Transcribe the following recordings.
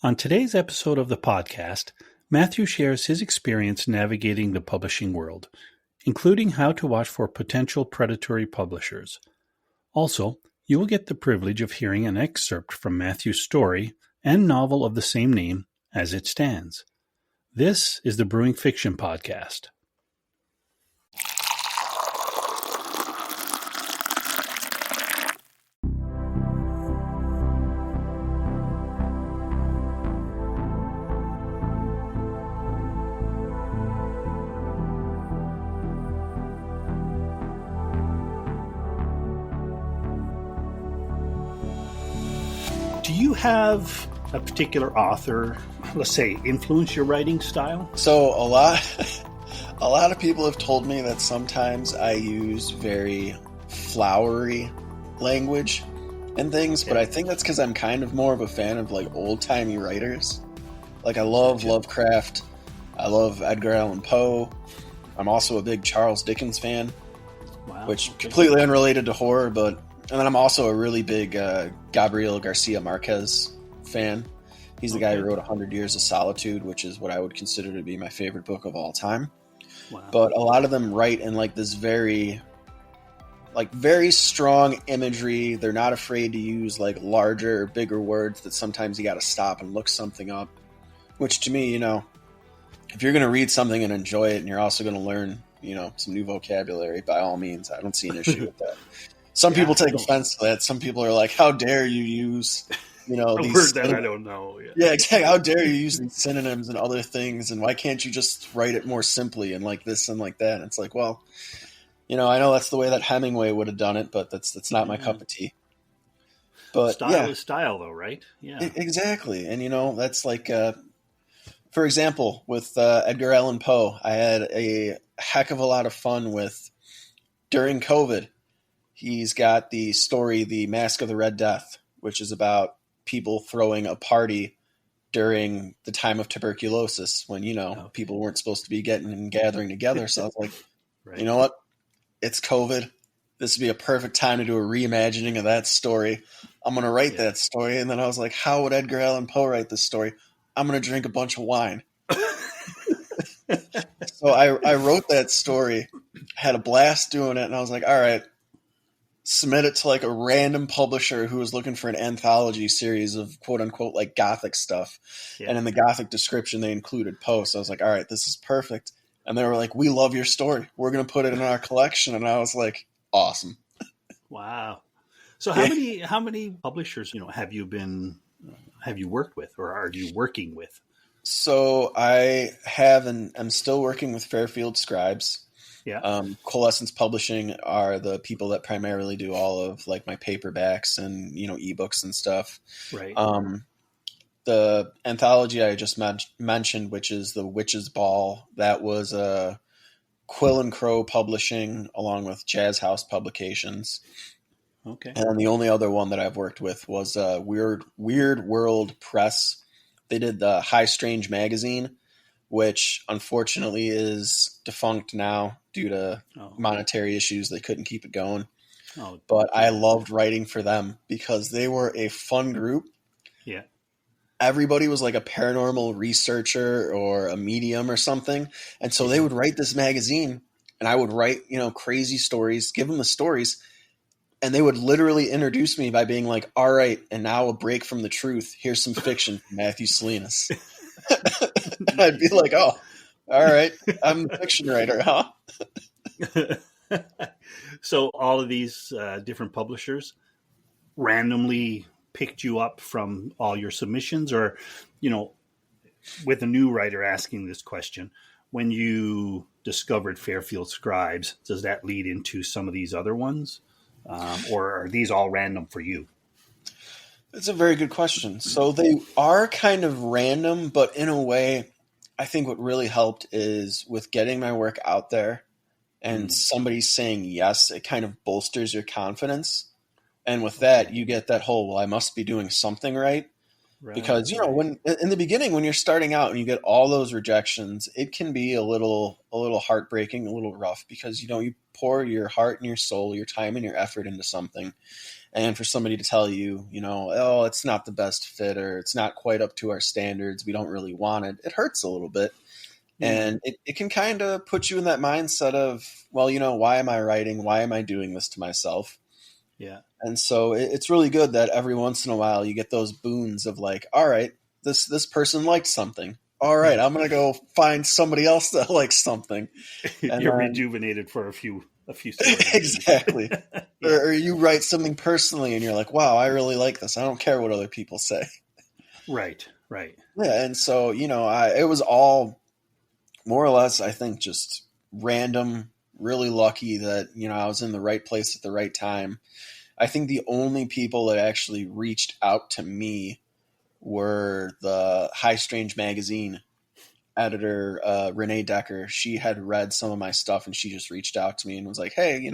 On today's episode of the podcast, Matthew shares his experience navigating the publishing world, including how to watch for potential predatory publishers. Also, you will get the privilege of hearing an excerpt from Matthew's story and novel of the same name as it stands. This is the Brewing Fiction Podcast. Do you have a particular author, let's say, influence your writing style? So a lot of people have told me that sometimes I use very flowery language and things, but I think that's because I'm kind of more of a fan of like old-timey writers. Like I love Lovecraft, I love Edgar Allan Poe. I'm also a big Charles Dickens fan, which completely unrelated to horror, and then I'm also a really big Gabriel Garcia Marquez fan. He's the guy who wrote 100 Years of Solitude, which is what I would consider to be my favorite book of all time. Wow. But a lot of them write in like this very strong imagery. They're not afraid to use like larger or bigger words that sometimes you got to stop and look something up. Which to me, if you're going to read something and enjoy it and you're also going to learn, some new vocabulary, by all means, I don't see an issue with that. Some people take offense to that. Some people are like, how dare you use, these word that I don't know. Yeah, exactly. How dare you use these synonyms and other things? And why can't you just write it more simply and like this and like that? And it's like, well, I know that's the way that Hemingway would have done it, but that's not my cup of tea. But style is style, though, right? Yeah, exactly. And that's like, for example, with Edgar Allan Poe, I had a heck of a lot of fun with during COVID. He's got the story, The Mask of the Red Death, which is about people throwing a party during the time of tuberculosis when, people weren't supposed to be getting and gathering together. So I was like, right. You know what? It's COVID. This would be a perfect time to do a reimagining of that story. I'm going to write that story. And then I was like, how would Edgar Allan Poe write this story? I'm going to drink a bunch of wine. So I wrote that story, had a blast doing it. And I was like, all right. Submit it to like a random publisher who was looking for an anthology series of quote unquote like Gothic stuff. Yeah. And in the Gothic description, they included Poe. So I was like, all right, this is perfect. And they were like, we love your story. We're going to put it in our collection. And I was like, awesome. Wow. So how many publishers, have you worked with or are you working with? So I have, and I'm still working with Fairfield Scribes. Yeah. Coalescence Publishing are the people that primarily do all of like my paperbacks and, ebooks and stuff. Right. The anthology I just mentioned, which is The Witch's Ball, that was Quill and Crow Publishing along with Jazz House Publications. Okay. And the only other one that I've worked with was Weird World Press. They did the High Strange magazine, which unfortunately is defunct now due to monetary issues. They couldn't keep it going. But I loved writing for them because they were a fun group. Yeah. Everybody was like a paranormal researcher or a medium or something. And so they would write this magazine and I would write, crazy stories, give them the stories. And they would literally introduce me by being like, all right, and now a break from the truth. Here's some fiction from Matthew Salinas. And I'd be like, oh, all right, I'm a fiction writer, huh? So all of these different publishers randomly picked you up from all your submissions or, with a new writer asking this question, when you discovered Fairfield Scribes, does that lead into some of these other ones? Or are these all random for you? That's a very good question. So they are kind of random, but in a way, I think what really helped is with getting my work out there and somebody saying yes, it kind of bolsters your confidence. And with that, you get that whole, well, I must be doing something right. Because, when in the beginning, when you're starting out and you get all those rejections, it can be a little heartbreaking, a little rough because, you pour your heart and your soul, your time and your effort into something. and for somebody to tell you, oh, it's not the best fit, or it's not quite up to our standards, we don't really want it, it hurts a little bit. And it can kind of put you in that mindset of, well, why am I writing? Why am I doing this to myself? Yeah. And so it's really good that every once in a while you get those boons of like, all right, this person liked something. All right, I'm going to go find somebody else that likes something. And you're rejuvenated for a few stories. Exactly. Yeah. Or you write something personally and you're like, wow, I really like this. I don't care what other people say. Right. Yeah. And so, it was all more or less, I think, just random, really lucky that, I was in the right place at the right time. I think the only people that actually reached out to me were the High Strange magazine editor, Renee Decker. She had read some of my stuff and she just reached out to me and was like, hey,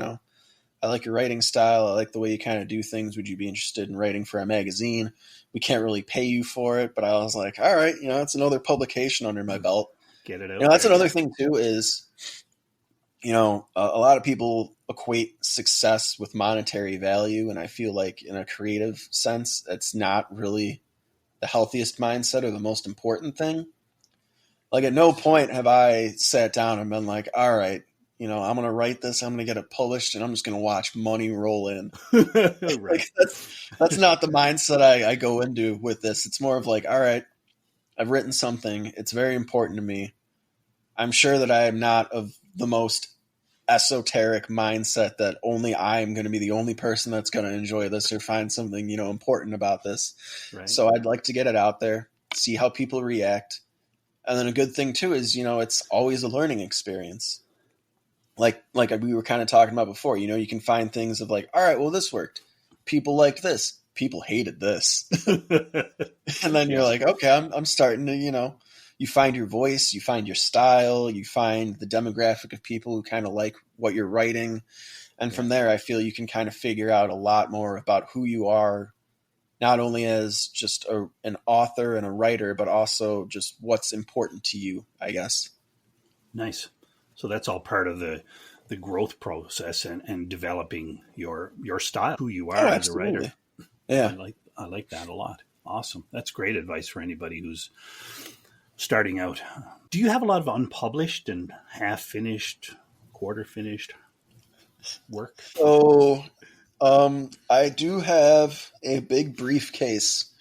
I like your writing style. I like the way you kind of do things. Would you be interested in writing for a magazine? We can't really pay you for it, but I was like, all right, it's another publication under my belt. Get it out. That's another thing too is, a lot of people equate success with monetary value. And I feel like in a creative sense, it's not really the healthiest mindset or the most important thing. Like at no point have I sat down and been like, all right, I'm going to write this, I'm going to get it published, and I'm just going to watch money roll in. Right. Like that's not the mindset I go into with this. It's more of like, all right, I've written something. It's very important to me. I'm sure that I am not of the most esoteric mindset that only I'm going to be the only person that's going to enjoy this or find something, important about this. Right. So I'd like to get it out there, see how people react. And then a good thing too is, it's always a learning experience. Like we were kind of talking about before, you can find things of like, all right, well, this worked. People liked this. People hated this. And then you're like, okay, I'm starting to, you find your voice, you find your style, you find the demographic of people who kind of like what you're writing. And from there, I feel you can kind of figure out a lot more about who you are, not only as just an author and a writer, but also just what's important to you, I guess. Nice. So that's all part of the growth process and developing your style, who you are as a writer. Yeah. I like that a lot. Awesome. That's great advice for anybody who's starting out. Do you have a lot of unpublished and half finished, quarter finished work? So I do have a big briefcase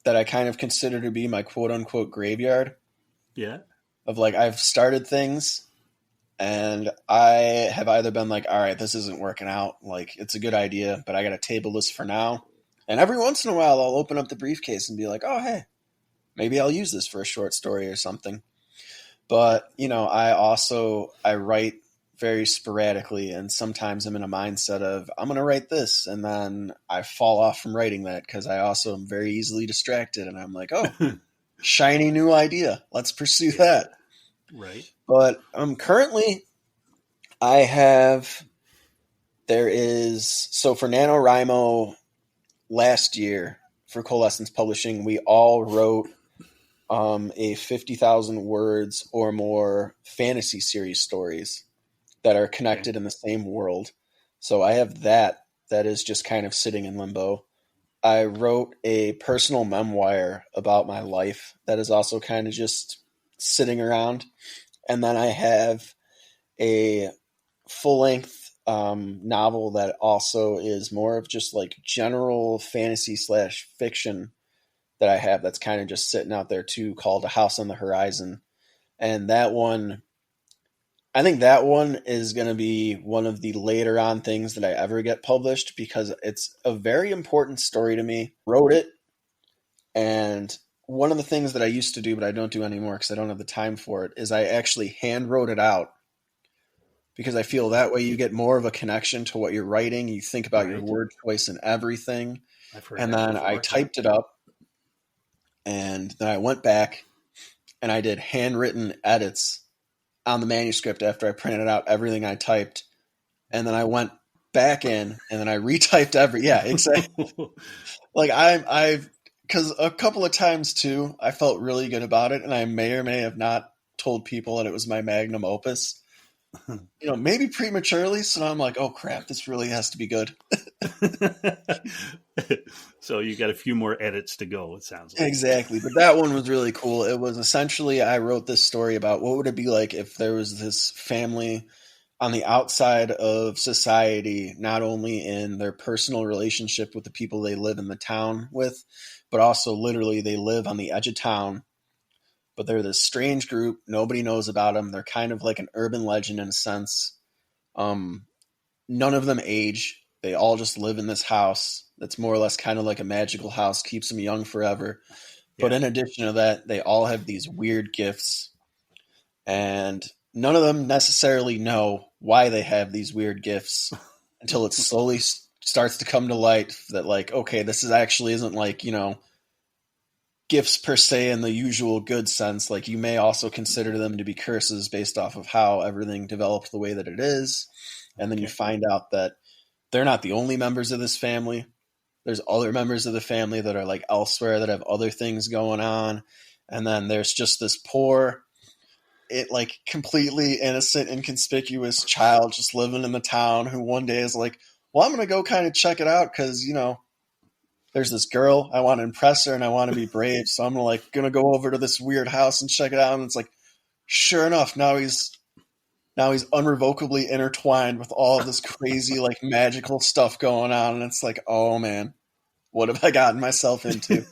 that I kind of consider to be my quote unquote graveyard. Yeah. Of like, I've started things and I have either been like, all right, this isn't working out. Like, it's a good idea, but I got to table this for now. And every once in a while, I'll open up the briefcase and be like, oh, hey, maybe I'll use this for a short story or something. But, I write very sporadically. And sometimes I'm in a mindset of, I'm going to write this. And then I fall off from writing that because I also am very easily distracted. And I'm like, oh, shiny new idea. Let's pursue that. Right. But currently so for NaNoWriMo last year for Coalescence Publishing, we all wrote a 50,000 words or more fantasy series stories that are connected in the same world. So I have that is just kind of sitting in limbo. I wrote a personal memoir about my life that is also kind of just sitting around. And then I have a full-length novel that also is more of just like general fantasy / fiction that I have that's kind of just sitting out there too, called A House on the Horizon. And that one, I think that one is going to be one of the later on things that I ever get published because it's a very important story to me. Wrote it, and one of the things that I used to do, but I don't do anymore because I don't have the time for it, is I actually hand wrote it out because I feel that way you get more of a connection to what you're writing. You think about your word choice and everything. And then I typed it up, and then I went back and I did handwritten edits on the manuscript after I printed out everything I typed. And then I went back in and then I retyped exactly. Like because a couple of times too, I felt really good about it, and I may or may have not told people that it was my magnum opus. maybe prematurely. So now I'm like, oh crap, this really has to be good. So you got a few more edits to go, it sounds like. Exactly. But that one was really cool. It was essentially, I wrote this story about what would it be like if there was this family on the outside of society, not only in their personal relationship with the people they live in the town with, but also literally they live on the edge of town. But they're this strange group. Nobody knows about them. They're kind of like an urban legend in a sense. None of them age. They all just live in this house that's more or less kind of like a magical house, keeps them young forever. Yeah. But in addition to that, they all have these weird gifts. And none of them necessarily know why they have these weird gifts until it slowly starts to come to light that, like, okay, this actually isn't like, gifts per se in the usual good sense. Like, you may also consider them to be curses based off of how everything developed the way that it is. And then you find out that they're not the only members of this family. There's other members of the family that are like elsewhere that have other things going on. And then there's just this poor, completely innocent, inconspicuous child just living in the town who one day is like, well, I'm going to go kind of check it out because, there's this girl, I want to impress her and I want to be brave. So I'm going to go over to this weird house and check it out. And it's like, sure enough, now he's unrevocably intertwined with all of this crazy, magical stuff going on. And it's like, oh man, what have I gotten myself into?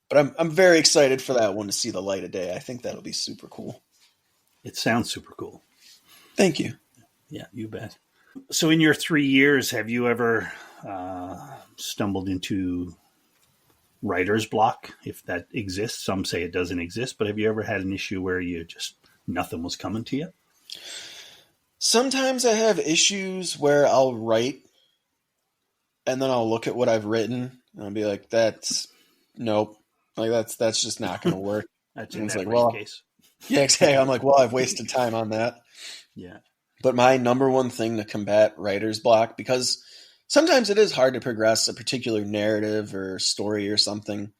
But I'm very excited for that one to see the light of day. I think that'll be super cool. It sounds super cool. Thank you. Yeah, you bet. So in your 3 years, have you ever stumbled into writer's block, if that exists? Some say it doesn't exist, but have you ever had an issue where nothing was coming to you? Sometimes I have issues where I'll write and then I'll look at what I've written and I'll be like, nope. That's just not going to work. That's in that case. Yeah, exactly. I'm like, well, I've wasted time on that. Yeah. But my number one thing to combat writer's block, because sometimes it is hard to progress a particular narrative or story or something,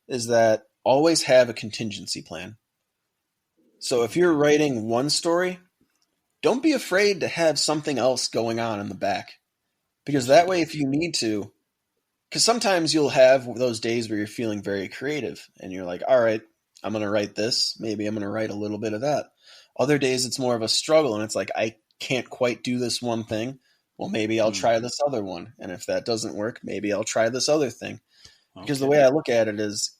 is that always have a contingency plan. So if you're writing one story, don't be afraid to have something else going on in the back. Because that way, if you need to, because sometimes you'll have those days where you're feeling very creative and you're like, all right, I'm going to write this. Maybe I'm going to write a little bit of that. Other days it's more of a struggle and it's like, I can't quite do this one thing. Well, maybe I'll try this other one. And if that doesn't work, maybe I'll try this other thing. Because the way I look at it is,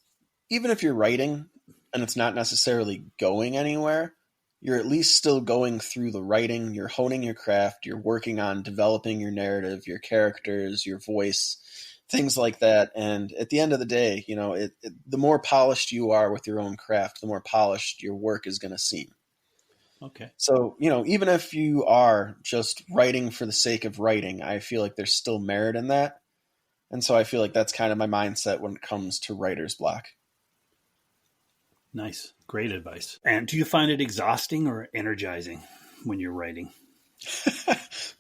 even if you're writing and it's not necessarily going anywhere, you're at least still going through the writing, you're honing your craft, you're working on developing your narrative, your characters, your voice, things like that. And at the end of the day, the more polished you are with your own craft, the more polished your work is going to seem. Okay. So, even if you are just writing for the sake of writing, I feel like there's still merit in that. And so I feel like that's kind of my mindset when it comes to writer's block. Nice. Great advice. And do you find it exhausting or energizing when you're writing?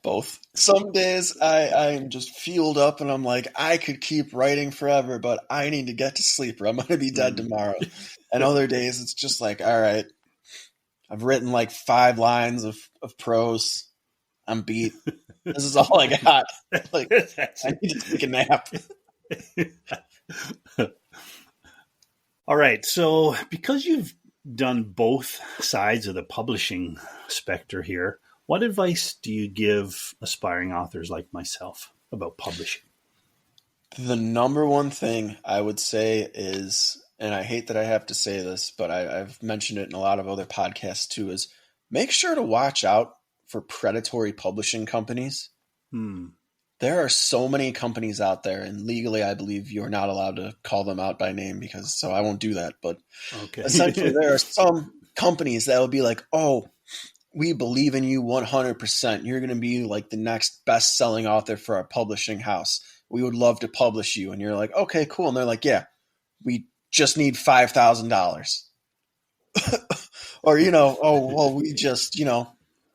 Both. Some days I'm just fueled up and I'm like, I could keep writing forever, but I need to get to sleep or I'm going to be dead tomorrow. And other days it's just like, all right, I've written 5 lines of prose. I'm beat. This is all I got. I need to take a nap. All right. So because you've done both sides of the publishing specter here, what advice do you give aspiring authors like myself about publishing? The number one thing I would say is, and I hate that I have to say this, but I've mentioned it in a lot of other podcasts too, is make sure to watch out for predatory publishing companies. There are so many companies out there, and legally I believe you're not allowed to call them out by name so I won't do that. But essentially there are some companies that will be like, oh, we believe in you 100%. You're going to be like the next best-selling author for our publishing house. We would love to publish you. And you're like, okay, cool. And they're like, yeah, we just need $5,000. Or, oh, well, we just,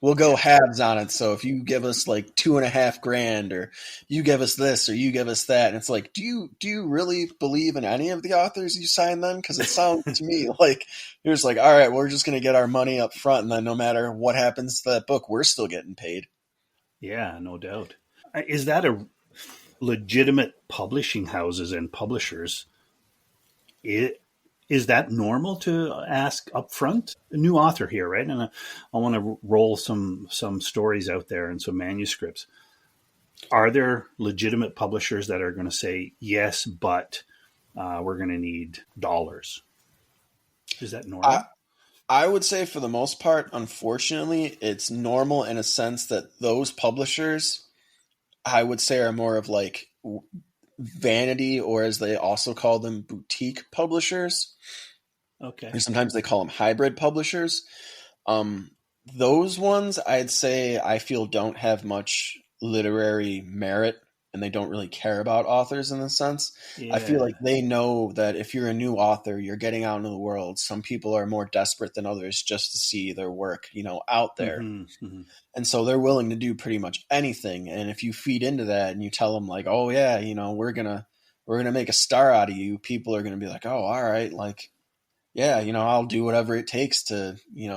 we'll go halves on it. So if you give us like $2,500, or you give us this, or you give us that, and it's like, do you really believe in any of the authors you sign then? Because it sounds to me like you're just like, all right, we're just going to get our money up front, and then no matter what happens to that book, we're still getting paid. Yeah, no doubt. Is that a legitimate publishing houses and publishers? Is that normal to ask upfront? A new author here, right? And I want to roll some stories out there and some manuscripts. Are there legitimate publishers that are going to say yes, but we're going to need dollars? Is that normal? I would say for the most part, unfortunately, it's normal in a sense that those publishers, I would say, are more of like vanity, or as they also call them, boutique publishers. Okay. Or sometimes they call them hybrid publishers. Those ones, I'd say, I feel don't have much literary merit, and they don't really care about authors in the sense. Yeah. I feel like they know that if you're a new author, you're getting out into the world. Some people are more desperate than others just to see their work, out there. Mm-hmm, mm-hmm. And so they're willing to do pretty much anything. And if you feed into that and you tell them like, oh yeah, we're going to make a star out of you, people are going to be like, oh, all right. Like, yeah, I'll do whatever it takes to,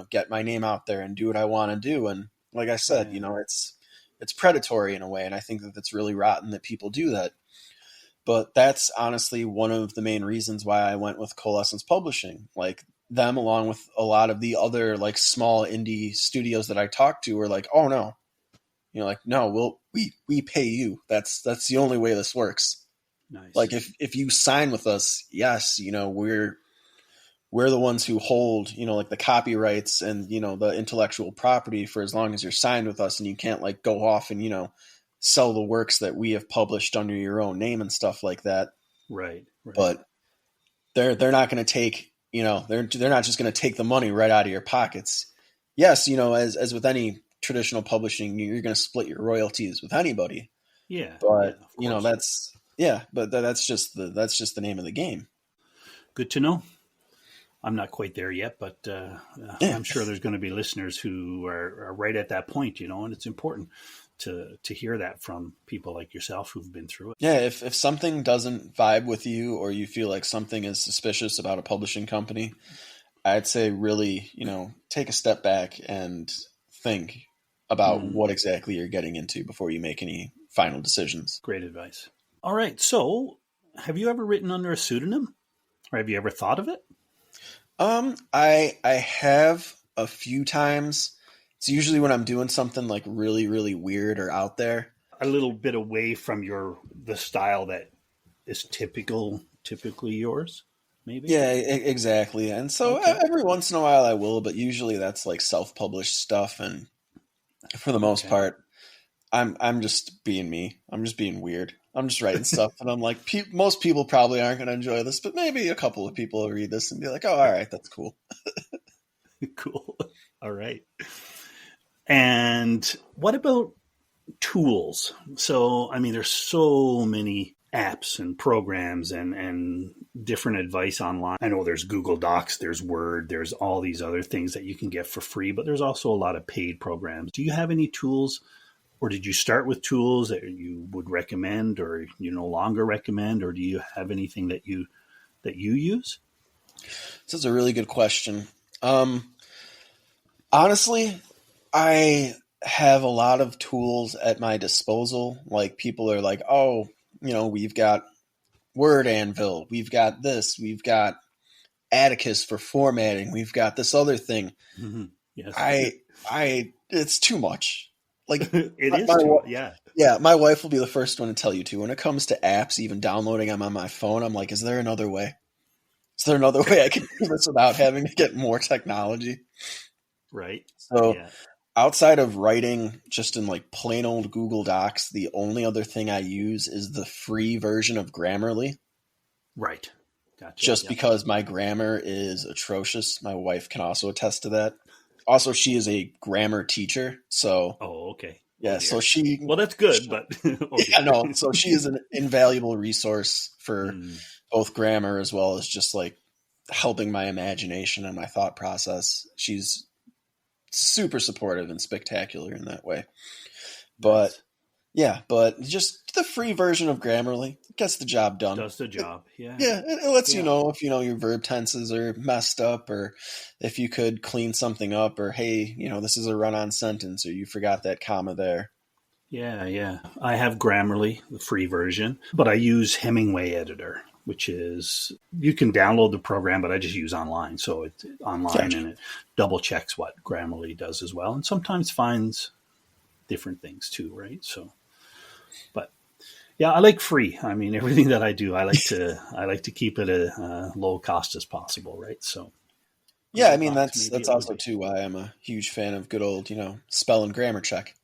get my name out there and do what I want to do. And like I said, it's predatory in a way. And I think that it's really rotten that people do that. But that's honestly one of the main reasons why I went with Coalescence Publishing. Like them, along with a lot of the other like small indie studios that I talked to, were like, oh no, no, we pay you. That's the only way this works. Nice. Like if you sign with us, yes, we're the ones who hold, like the copyrights and, the intellectual property for as long as you're signed with us, and you can't like go off and, sell the works that we have published under your own name and stuff like that. Right. But they're not going to take, they're not just going to take the money right out of your pockets. Yes. As with any traditional publishing, you're going to split your royalties with anybody. Yeah. But that's just the name of the game. Good to know. I'm not quite there yet, but I'm sure there's going to be listeners who are right at that point, and it's important to hear that from people like yourself who've been through it. Yeah, if something doesn't vibe with you, or you feel like something is suspicious about a publishing company, I'd say really, take a step back and think about what exactly you're getting into before you make any final decisions. Great advice. All right. So have you ever written under a pseudonym, or have you ever thought of it? I have a few times. It's usually when I'm doing something like really, really weird or out there. A little bit away from the style that is typically yours, maybe? Yeah, exactly. And so every once in a while I will, but usually that's like self-published stuff. And for the most part, I'm just being me. I'm just being weird. I'm just writing stuff, and I'm like, most people probably aren't going to enjoy this, but maybe a couple of people will read this and be like, oh, all right, that's cool. Cool. All right. And what about tools? So, I mean, there's so many apps and programs and different advice online. I know there's Google Docs, there's Word, there's all these other things that you can get for free, but there's also a lot of paid programs. Do you have any tools? Or did you start with tools that you would recommend, or you no longer recommend, or do you have anything that you use? This is a really good question. Honestly, I have a lot of tools at my disposal. Like people are like, oh, we've got Word Anvil, we've got this, we've got Atticus for formatting, we've got this other thing. Mm-hmm. Yes. It's too much. Like yeah. My wife will be the first one to tell you to. When it comes to apps, even downloading them on my phone, I'm like, is there another way? Is there another way I can do this without having to get more technology? Right. So outside of writing just in like plain old Google Docs, the only other thing I use is the free version of Grammarly. Right. Gotcha. Just because my grammar is atrocious. My wife can also attest to that. Also, she is a grammar teacher, so. Oh, okay. Yeah, so she. Well, that's good, but. So she is an invaluable resource for both grammar as well as just like helping my imagination and my thought process. She's super supportive and spectacular in that way. But Nice. yeah, but just the free version of Grammarly gets the job done. Does the job. Yeah. Yeah, it lets you Yeah. know if your verb tenses are messed up, or if you could clean something up, or hey, this is a run-on sentence, or you forgot that comma there. Yeah, yeah. I have Grammarly, the free version, but I use Hemingway Editor, which is, you can download the program, but I just use online. So it's online Gotcha. and it double checks what Grammarly does as well, and sometimes finds different things too, right? So, but yeah, I like free. I mean, everything that I do, I like to keep it a low cost as possible, right? So Yeah, I Google mean Docs, that's maybe that's it would also be. too why I'm a huge fan of good old, spell and grammar check,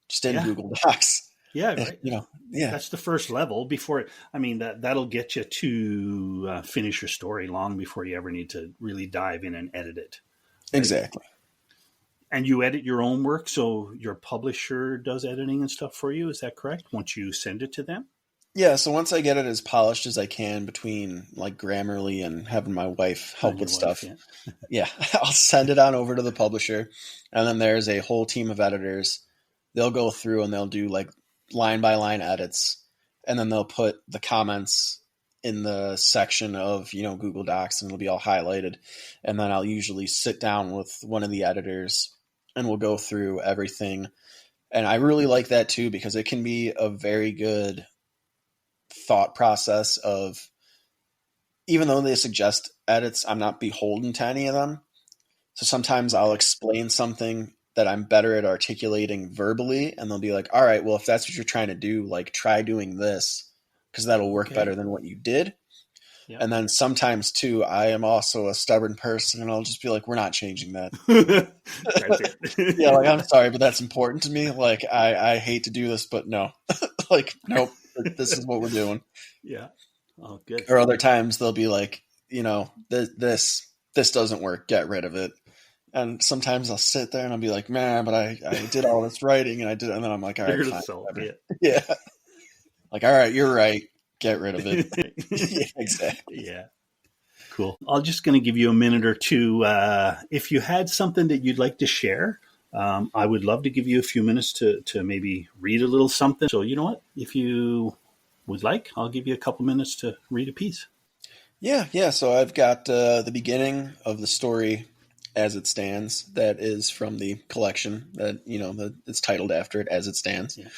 just in Yeah, Google Docs. yeah, right. Yeah, That's the first level before. I mean, that'll get you to finish your story long before you ever need to really dive in and edit it, right? exactly. And you edit your own work, so your publisher does editing and stuff for you. Is that correct? Once you send it to them, Yeah, so once I get it as polished as I can between like Grammarly and having my wife help and with your wife, stuff, yeah. yeah, I'll send it on over to the publisher, and then there's a whole team of editors. They'll go through and they'll do like line by line edits, and then they'll put the comments in the section of Google Docs, and it'll be all highlighted. And then I'll usually sit down with one of the editors, and we'll go through everything. And I really like that too, because it can be a very good thought process of, even though they suggest edits, I'm not beholden to any of them. So sometimes I'll Okay. explain something that I'm better at articulating verbally, and they'll be like, all right, well, if that's what you're trying to do, like try doing this, because that'll work better Okay. than what you did. Yeah. And then sometimes too, I am also a stubborn person, and I'll just be like, we're not changing that. That's Yeah, like, I'm it. sorry, but that's important to me. Like, I hate to do this, but no. Like, nope, this is what we're doing. Yeah. Oh, good. Or other times they'll be like, this doesn't work, get rid of it. And sometimes I'll sit there and I'll be like, man, but I did all this writing and and then I'm like, all right, You're the fine, soul. whatever. Yeah. Yeah. Like, all right, you're right. Get rid of it. Yeah, exactly. Yeah. Cool. I'm just going to give you a minute or two. If you had something that you'd like to share, I would love to give you a few minutes to maybe read a little something. So, you know what? If you would like, I'll give you a couple minutes to read a piece. Yeah, yeah. So I've got the beginning of the story as it stands. That is from the collection that, it's titled after it, As It Stands. Yeah.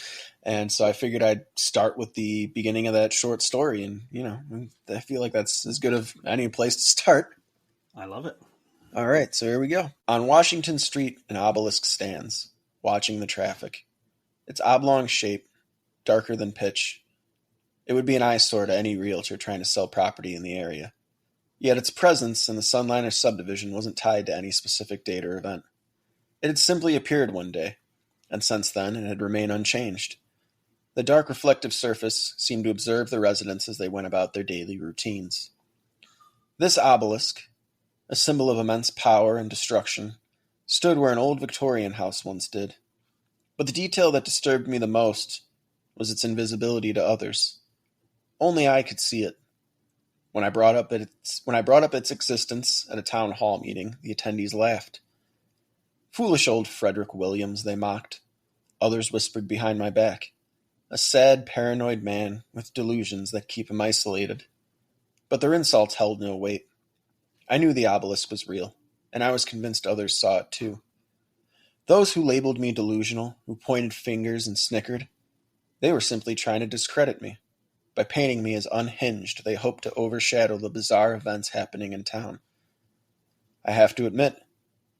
And so I figured I'd start with the beginning of that short story. And, I feel like that's as good of any place to start. I love it. All right, so here we go. On Washington Street, an obelisk stands, watching the traffic. Its oblong shape, darker than pitch. It would be an eyesore to any realtor trying to sell property in the area. Yet its presence in the Sunliner subdivision wasn't tied to any specific date or event. It had simply appeared one day, and since then it had remained unchanged. The dark reflective surface seemed to observe the residents as they went about their daily routines. This obelisk, a symbol of immense power and destruction, stood where an old Victorian house once did. But the detail that disturbed me the most was its invisibility to others. Only I could see it. When I brought up its existence at a town hall meeting, the attendees laughed. Foolish old Frederick Williams, they mocked. Others whispered behind my back. A sad, paranoid man with delusions that keep him isolated. But their insults held no weight. I knew the obelisk was real, and I was convinced others saw it too. Those who labeled me delusional, who pointed fingers and snickered, they were simply trying to discredit me. By painting me as unhinged, they hoped to overshadow the bizarre events happening in town. I have to admit,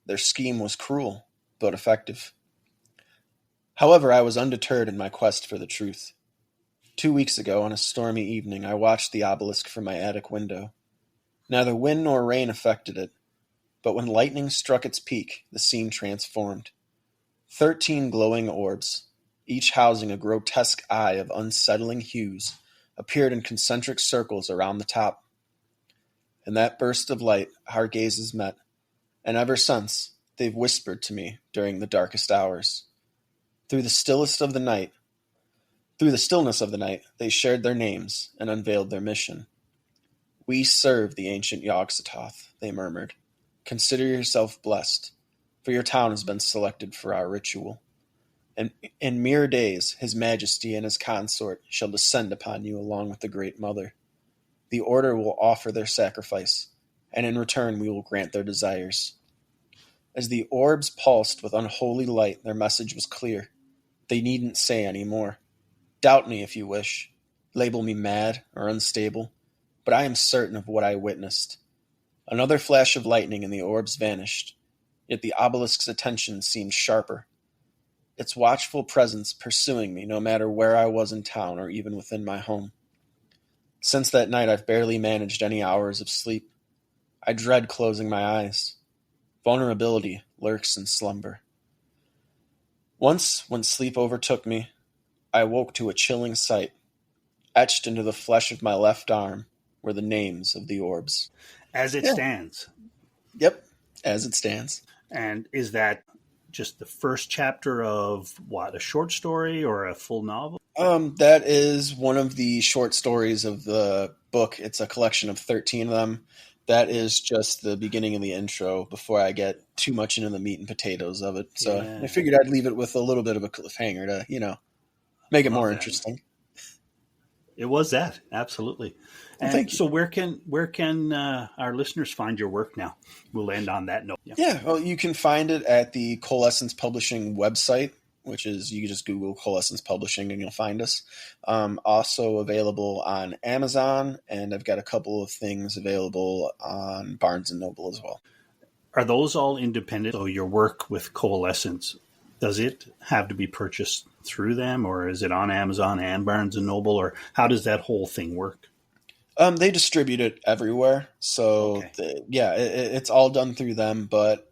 their scheme was cruel, but effective. However, I was undeterred in my quest for the truth. 2 weeks ago, on a stormy evening, I watched the obelisk from my attic window. Neither wind nor rain affected it, but when lightning struck its peak, the scene transformed. 13 glowing orbs, each housing a grotesque eye of unsettling hues, appeared in concentric circles around the top. In that burst of light, our gazes met, and ever since, they've whispered to me during the darkest hours. Through the stillness of the night, they shared their names and unveiled their mission. We serve the ancient Yog-Sothoth, they murmured. Consider yourself blessed, for your town has been selected for our ritual. And in mere days, his majesty and his consort shall descend upon you along with the great mother. The order will offer their sacrifice, and in return we will grant their desires. As the orbs pulsed with unholy light, their message was clear. They needn't say any more. Doubt me if you wish. Label me mad or unstable, but I am certain of what I witnessed. Another flash of lightning and the orbs vanished, yet the obelisk's attention seemed sharper, its watchful presence pursuing me no matter where I was in town or even within my home. Since that night I've barely managed any hours of sleep. I dread closing my eyes. Vulnerability lurks in slumber. Once, when sleep overtook me, I woke to a chilling sight. Etched into the flesh of my left arm were the names of the orbs. As it stands. Yep, as it stands. And is that just the first chapter of what, a short story or a full novel? That is one of the short stories of the book. It's a collection of 13 of them. That is just the beginning of the intro before I get too much into the meat and potatoes of it. So yeah. I figured I'd leave it with a little bit of a cliffhanger to, make it more interesting. It was that, absolutely. Well, thank you. So where can our listeners find your work now? We'll end on that note. Yeah, well, you can find it at the Coalescence Publishing website, which is, you can just Google Coalescence Publishing and you'll find us. Also available on Amazon, and I've got a couple of things available on Barnes & Noble as well. Are those all independent? So your work with Coalescence, does it have to be purchased through them, or is it on Amazon and Barnes & Noble, or how does that whole thing work? They distribute it everywhere. So, okay. It's all done through them, but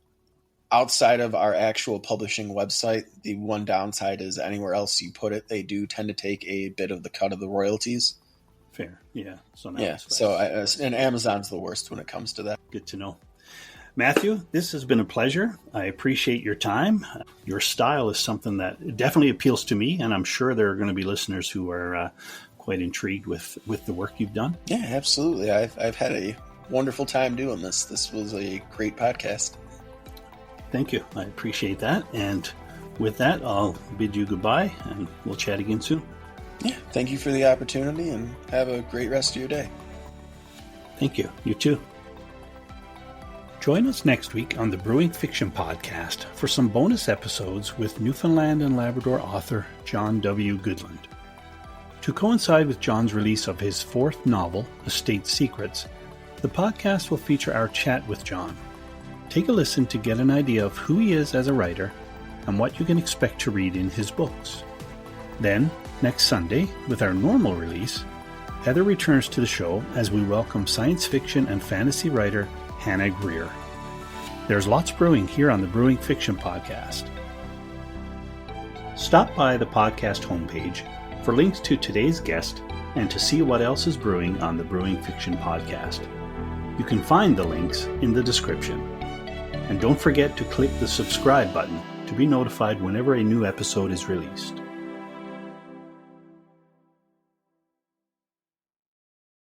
outside of our actual publishing website, the one downside is anywhere else you put it, they do tend to take a bit of the cut of the royalties. Fair, yeah. And Amazon's the worst when it comes to that. Good to know. Matthew, this has been a pleasure. I appreciate your time. Your style is something that definitely appeals to me, and I'm sure there are going to be listeners who are quite intrigued with the work you've done. Yeah, absolutely. I've had a wonderful time doing this. This was a great podcast. Thank you. I appreciate that. And with that, I'll bid you goodbye, and we'll chat again soon. Yeah, thank you for the opportunity, and have a great rest of your day. Thank you. You too. Join us next week on the Brewing Fiction Podcast for some bonus episodes with Newfoundland and Labrador author John W. Goodland. To coincide with John's release of his fourth novel, Estate Secrets, the podcast will feature our chat with John. Take a listen to get an idea of who he is as a writer and what you can expect to read in his books. Then, next Sunday, with our normal release, Heather returns to the show as we welcome science fiction and fantasy writer Hannah Greer. There's lots brewing here on the Brewing Fiction Podcast. Stop by the podcast homepage for links to today's guest and to see what else is brewing on the Brewing Fiction Podcast. You can find the links in the description. And don't forget to click the subscribe button to be notified whenever a new episode is released.